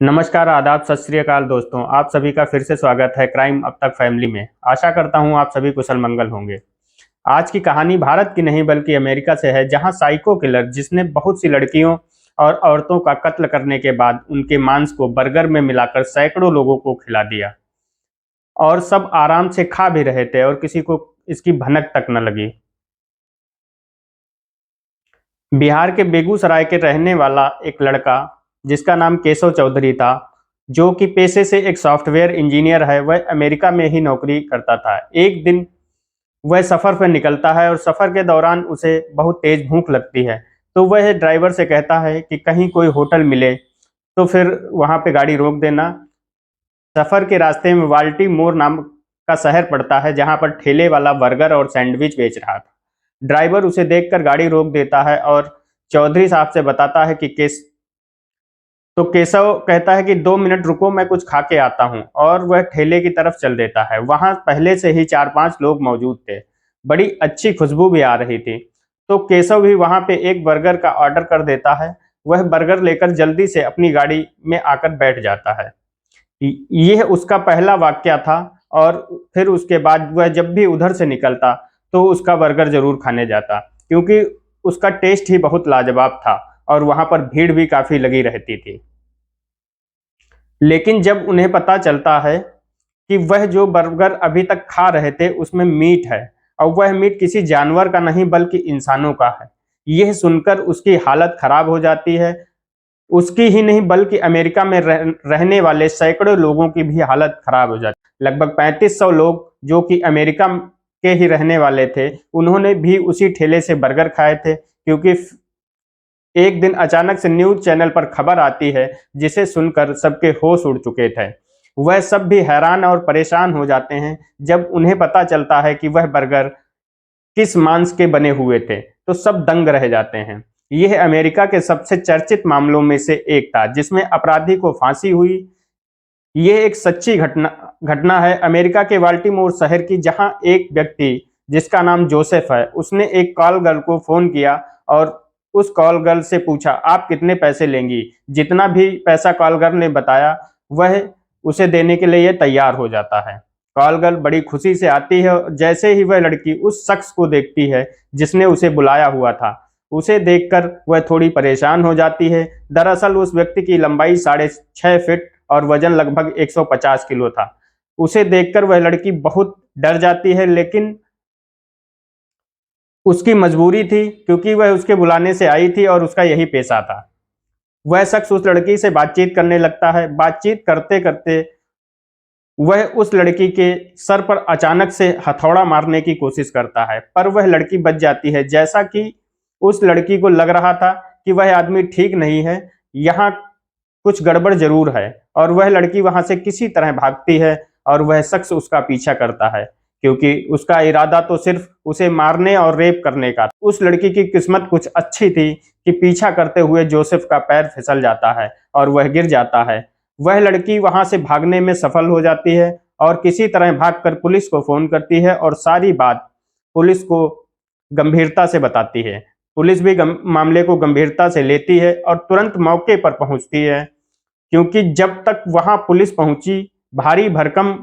नमस्कार, आदाब, सत श्री अकाल दोस्तों। आप सभी का फिर से स्वागत है क्राइम अब तक फैमिली में। आशा करता हूं आप सभी कुशल मंगल होंगे। आज की कहानी भारत की नहीं बल्कि अमेरिका से है, जहां साइको किलर जिसने बहुत सी लड़कियों और औरतों का कत्ल करने के बाद उनके मांस को बर्गर में मिलाकर सैकड़ों लोगों को खिला दिया और सब आराम से खा भी रहे थे और किसी को इसकी भनक तक न लगी। बिहार के बेगूसराय के रहने वाला एक लड़का जिसका नाम केशव चौधरी था, जो कि पेशे से एक सॉफ्टवेयर इंजीनियर है, वह अमेरिका में ही नौकरी करता था। एक दिन वह सफ़र पर निकलता है और सफ़र के दौरान उसे बहुत तेज़ भूख लगती है। तो वह ड्राइवर से कहता है कि कहीं कोई होटल मिले तो फिर वहाँ पे गाड़ी रोक देना। सफ़र के रास्ते में वाल्टी मोर नाम का शहर पड़ता है, जहाँ पर ठेले वाला बर्गर और सैंडविच बेच रहा था। ड्राइवर उसे देखकर गाड़ी रोक देता है और चौधरी साहब से बताता है कि केशव कहता है कि 2 मिनट रुको, मैं कुछ खा के आता हूँ, और वह ठेले की तरफ चल देता है। वहां पहले से ही 4-5 लोग मौजूद थे। बड़ी अच्छी खुशबू भी आ रही थी। तो केशव भी वहां पे एक बर्गर का ऑर्डर कर देता है। वह बर्गर लेकर जल्दी से अपनी गाड़ी में आकर बैठ जाता है। यह उसका पहला वाकया था और फिर उसके बाद वह जब भी उधर से निकलता तो उसका बर्गर जरूर खाने जाता, क्योंकि उसका टेस्ट ही बहुत लाजवाब था और वहां पर भीड़ भी काफी लगी रहती थी। लेकिन जब उन्हें पता चलता है कि वह जो बर्गर अभी तक खा रहे थे उसमें मीट है और वह मीट किसी जानवर का नहीं बल्कि इंसानों का है, यह सुनकर उसकी हालत खराब हो जाती है। उसकी ही नहीं बल्कि अमेरिका में रहने वाले सैकड़ों लोगों की भी हालत खराब हो जाती है। लगभग 3500 लोग जो कि अमेरिका के ही रहने वाले थे, उन्होंने भी उसी ठेले से बर्गर खाए थे, क्योंकि एक दिन अचानक से न्यूज चैनल पर खबर आती है जिसे सुनकर सबके होश उड़ चुके थे। वह सब भी हैरान और परेशान हो जाते हैं जब उन्हें पता चलता है कि वह बर्गर किस मांस के बने हुए थे, तो सब दंग रह जाते हैं। यह अमेरिका के सबसे चर्चित मामलों में से एक था जिसमें अपराधी को फांसी हुई। यह एक सच्ची घटना घटना है अमेरिका के बाल्टीमोर शहर की, जहां एक व्यक्ति जिसका नाम जोसेफ है, उसने एक कॉल गर्ल को फोन किया और उस कॉल गर्ल से पूछा, आप कितने पैसे लेंगी। जितना भी पैसा कॉल गर्ल ने बताया वह उसे देने के लिए तैयार हो जाता है। कॉल गर्ल बड़ी खुशी से आती है। जैसे ही वह लड़की उस शख्स को देखती है जिसने उसे बुलाया हुआ था, उसे देखकर वह थोड़ी परेशान हो जाती है। दरअसल उस व्यक्ति की लंबाई 6.5 फीट और वजन लगभग 150 किलो था। उसे देखकर वह लड़की बहुत डर जाती है, लेकिन उसकी मजबूरी थी, क्योंकि वह उसके बुलाने से आई थी और उसका यही पेशा था। वह शख्स उस लड़की से बातचीत करने लगता है। बातचीत करते करते वह उस लड़की के सर पर अचानक से हथौड़ा मारने की कोशिश करता है, पर वह लड़की बच जाती है। जैसा कि उस लड़की को लग रहा था कि वह आदमी ठीक नहीं है, यहाँ कुछ गड़बड़ जरूर है, और वह लड़की वहां से किसी तरह भागती है और वह शख्स उसका पीछा करता है, क्योंकि उसका इरादा तो सिर्फ उसे मारने और रेप करने का था। उस लड़की की किस्मत कुछ अच्छी थी कि पीछा करते हुए जोसेफ का पैर फिसल जाता है और वह गिर जाता है। वह लड़की वहां से भागने में सफल हो जाती है और किसी तरह भागकर पुलिस को फोन करती है और सारी बात पुलिस को गंभीरता से बताती है। पुलिस भी मामले को गंभीरता से लेती है और तुरंत मौके पर पहुंचती है, क्योंकि जब तक वहां पुलिस पहुंची भारी भरकम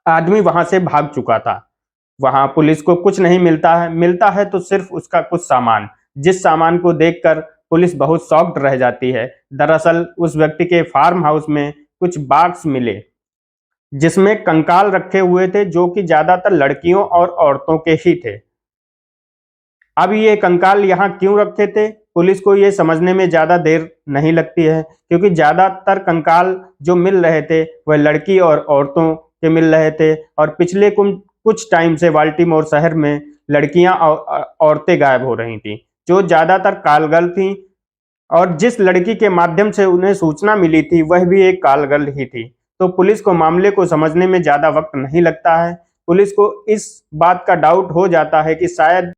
आदमी वहां से भाग चुका था। वहां पुलिस को कुछ नहीं मिलता है तो सिर्फ उसका कुछ सामान, जिस सामान को देखकर पुलिस बहुत शॉक्ड रह जाती है। दरअसल उस व्यक्ति के फार्म हाउस में कुछ बॉक्स मिले जिसमें कंकाल रखे हुए थे, जो कि ज्यादातर लड़कियों और औरतों के ही थे। अब ये कंकाल यहाँ क्यों रखे थे, पुलिस को ये समझने में ज्यादा देर नहीं लगती है, क्योंकि ज्यादातर कंकाल जो मिल रहे थे वह लड़की और औरतों के मिल रहे थे, और पिछले कुछ टाइम से बाल्टीमोर शहर में लड़कियां और औरतें गायब हो रही थी, जो ज्यादातर कॉल गर्ल थी, और जिस लड़की के माध्यम से उन्हें सूचना मिली थी वह भी एक कॉल गर्ल ही थी। तो पुलिस को मामले को समझने में ज्यादा वक्त नहीं लगता है। पुलिस को इस बात का डाउट हो जाता है कि शायद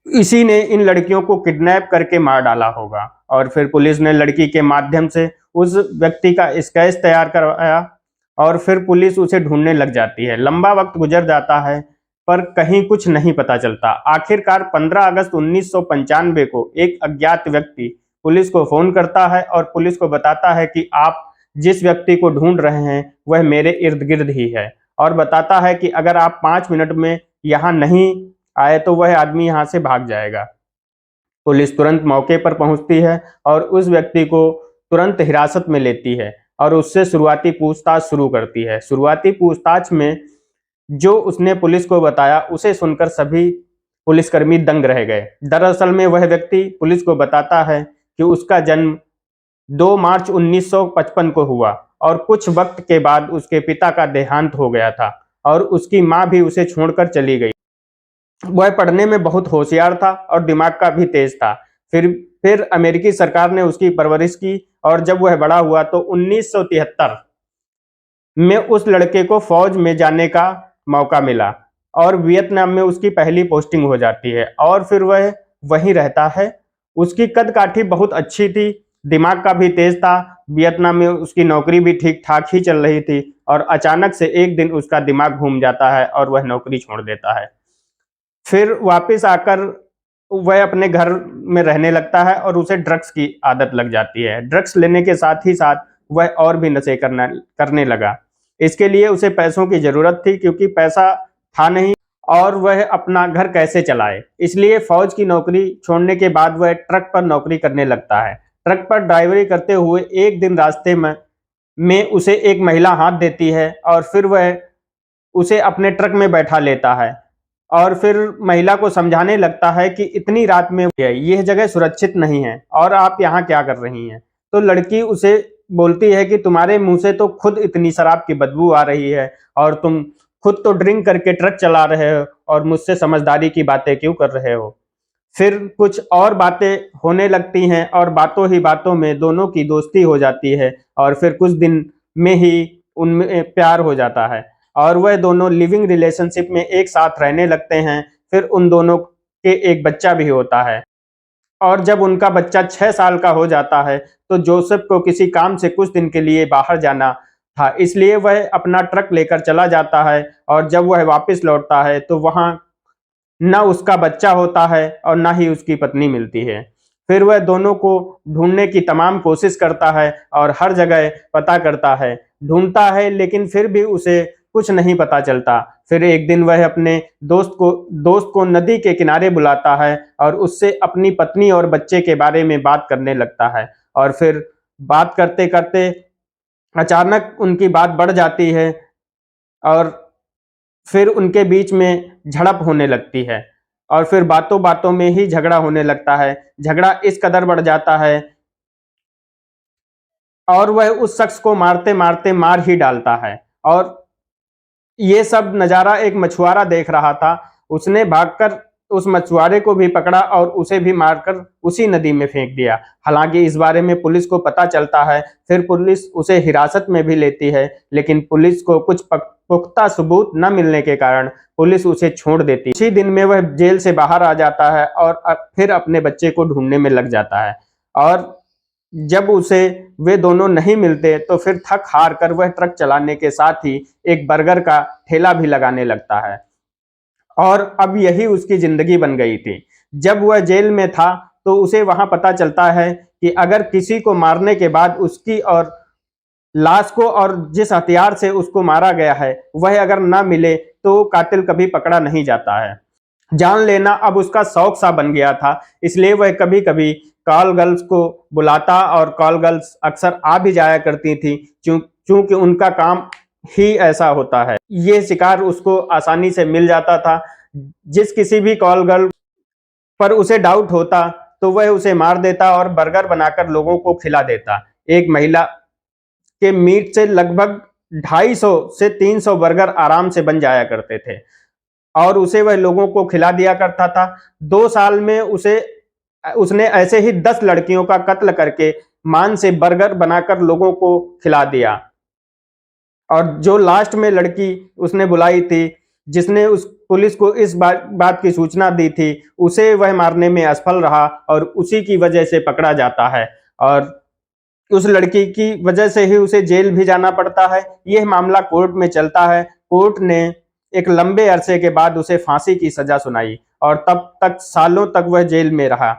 इसी ने इन लड़कियों को किडनैप करके मार डाला होगा, और फिर पुलिस ने लड़की के माध्यम से उस व्यक्ति का स्केच तैयार करवाया और फिर पुलिस उसे ढूंढने लग जाती है। लंबा वक्त गुजर जाता है पर कहीं कुछ नहीं पता चलता। आखिरकार 15 अगस्त 1995 को एक अज्ञात व्यक्ति पुलिस को फोन करता है और पुलिस को बताता है कि आप जिस व्यक्ति को ढूंढ रहे हैं वह मेरे इर्द गिर्द ही है, और बताता है कि अगर आप 5 मिनट में यहाँ नहीं आए तो वह आदमी यहाँ से भाग जाएगा। पुलिस तुरंत मौके पर पहुंचती है और उस व्यक्ति को तुरंत हिरासत में लेती है और उससे शुरुआती पूछताछ शुरू करती है। शुरुआती पूछताछ में जो उसने पुलिस को बताया उसे सुनकर सभी पुलिसकर्मी दंग रह गए। दरअसल में वह व्यक्ति पुलिस को बताता है कि उसका जन्म 2 मार्च 1955 को हुआ और कुछ वक्त के बाद उसके पिता का देहांत हो गया था और उसकी मां भी उसे छोड़कर चली गई। वह पढ़ने में बहुत होशियार था और दिमाग का भी तेज था। फिर अमेरिकी सरकार ने उसकी परवरिश की और जब वह बड़ा हुआ तो 1973 में उस लड़के को फौज में जाने का मौका मिला और वियतनाम में उसकी पहली पोस्टिंग हो जाती है और फिर वह वहीं रहता है। उसकी कद काठी बहुत अच्छी थी, दिमाग का भी तेज था। वियतनाम में उसकी नौकरी भी ठीक ठाक ही चल रही थी और अचानक से एक दिन उसका दिमाग घूम जाता है और वह नौकरी छोड़ देता है। फिर वापस आकर वह अपने घर में रहने लगता है और उसे ड्रग्स की आदत लग जाती है। ड्रग्स लेने के साथ ही साथ वह और भी नशे करने लगा। इसके लिए उसे पैसों की जरूरत थी क्योंकि पैसा था नहीं और वह अपना घर कैसे चलाए। इसलिए फौज की नौकरी छोड़ने के बाद वह ट्रक पर नौकरी करने लगता है। ट्रक पर ड्राइवरी करते हुए एक दिन रास्ते में उसे एक महिला हाथ देती है और फिर वह उसे अपने ट्रक में बैठा लेता है और फिर महिला को समझाने लगता है कि इतनी रात में यह जगह सुरक्षित नहीं है और आप यहाँ क्या कर रही हैं। तो लड़की उसे बोलती है कि तुम्हारे मुंह से तो खुद इतनी शराब की बदबू आ रही है और तुम खुद तो ड्रिंक करके ट्रक चला रहे हो और मुझसे समझदारी की बातें क्यों कर रहे हो। फिर कुछ और बातें होने लगती हैं और बातों ही बातों में दोनों की दोस्ती हो जाती है और फिर कुछ दिन में ही उनमें प्यार हो जाता है और वह दोनों लिविंग रिलेशनशिप में एक साथ रहने लगते हैं। फिर उन दोनों के एक बच्चा भी होता है और जब उनका बच्चा 6 साल का हो जाता है तो जोसेफ को किसी काम से कुछ दिन के लिए बाहर जाना था, इसलिए वह अपना ट्रक लेकर चला जाता है और जब वह वापस लौटता है तो वहां न उसका बच्चा होता है और न ही उसकी पत्नी मिलती है। फिर वह दोनों को ढूंढने की तमाम कोशिश करता है और हर जगह पता करता है, ढूंढता है, लेकिन फिर भी उसे कुछ नहीं पता चलता। फिर एक दिन वह अपने दोस्त को नदी के किनारे बुलाता है और उससे अपनी पत्नी और बच्चे के बारे में बात करने लगता है और फिर बात करते करते अचानक उनकी बात बढ़ जाती है और फिर उनके बीच में झड़प होने लगती है और फिर बातों बातों में ही झगड़ा होने लगता है। झगड़ा इस कदर बढ़ जाता है और वह उस शख्स को मारते मारते मार ही डालता है और ये सब नजारा एक मछुआरा देख रहा था। उसने भागकर उस मछुआरे को भी पकड़ा और उसे भी मारकर उसी नदी में फेंक दिया। हालांकि इस बारे में पुलिस को पता चलता है, फिर पुलिस उसे हिरासत में भी लेती है, लेकिन पुलिस को कुछ पुख्ता सबूत न मिलने के कारण पुलिस उसे छोड़ देती। इसी दिन में वह जेल से बाहर आ जाता है और फिर अपने बच्चे को ढूंढने में लग जाता है और जब उसे वे दोनों नहीं मिलते तो फिर थक हार कर वह ट्रक चलाने के साथ ही एक बर्गर का ठेला भी लगाने लगता है और अब यही उसकी जिंदगी बन गई थी। जब वह जेल में था तो उसे वहां पता चलता है कि अगर किसी को मारने के बाद उसकी और लाश को और जिस हथियार से उसको मारा गया है वह अगर ना मिले तो कातिल कभी पकड़ा नहीं जाता है। जान लेना अब उसका शौक सा बन गया था, इसलिए वह कभी कभी कॉल गर्ल्स को बुलाता और कॉल गर्ल्स अक्सर आ भी जाया करती थी क्योंकि उनका काम ही ऐसा होता है। ये शिकार उसको आसानी से मिल जाता था। जिस किसी भी कॉल गर्ल पर उसे डाउट होता तो वह उसे मार देता और बर्गर बनाकर लोगों को खिला देता। एक महिला के मीट से लगभग 250 से 300 बर्गर आराम से बन जाया करते थे और उसे वह लोगों को खिला दिया करता था। 2 साल में उसने ऐसे ही 10 लड़कियों का कत्ल करके मान से बर्गर बनाकर लोगों को खिला दिया और जो लास्ट में लड़की उसने बुलाई थी, जिसने उस पुलिस को इस बात की सूचना दी थी, उसे वह मारने में असफल रहा और उसी की वजह से पकड़ा जाता है और उस लड़की की वजह से ही उसे जेल भी जाना पड़ता है। यह मामला कोर्ट में चलता है। कोर्ट ने एक लंबे अरसे के बाद उसे फांसी की सजा सुनाई और तब तक सालों तक वह जेल में रहा।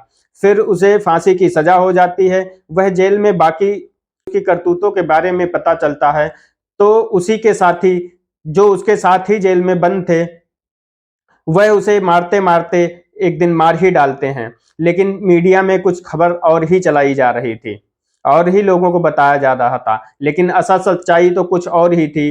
फिर उसे फांसी की सजा हो जाती है। वह जेल में बाकी उसकी करतूतों के बारे में पता चलता है तो उसी के साथी जो उसके साथ ही जेल में बंद थे वह उसे मारते मारते एक दिन मार ही डालते हैं। लेकिन मीडिया में कुछ खबर और ही चलाई जा रही थी और ही लोगों को बताया जा रहा था, लेकिन असल सच्चाई तो कुछ और ही थी।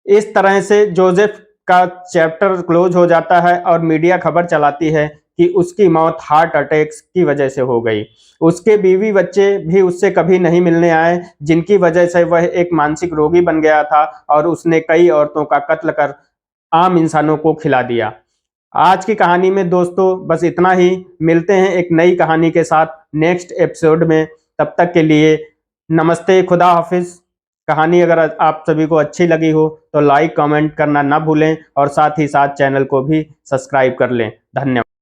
इस तरह से जोसेफ का चैप्टर क्लोज हो जाता है और मीडिया खबर चलाती है कि उसकी मौत हार्ट अटैक की वजह से हो गई। उसके बीवी बच्चे भी उससे कभी नहीं मिलने आए, जिनकी वजह से वह एक मानसिक रोगी बन गया था और उसने कई औरतों का कत्ल कर आम इंसानों को खिला दिया। आज की कहानी में दोस्तों बस इतना ही। मिलते हैं एक नई कहानी के साथ नेक्स्ट एपिसोड में। तब तक के लिए नमस्ते, खुदा हाफिज। कहानी अगर आप सभी को अच्छी लगी हो तो लाइक कमेंट करना ना भूलें और साथ ही साथ चैनल को भी सब्सक्राइब कर लें। धन्यवाद।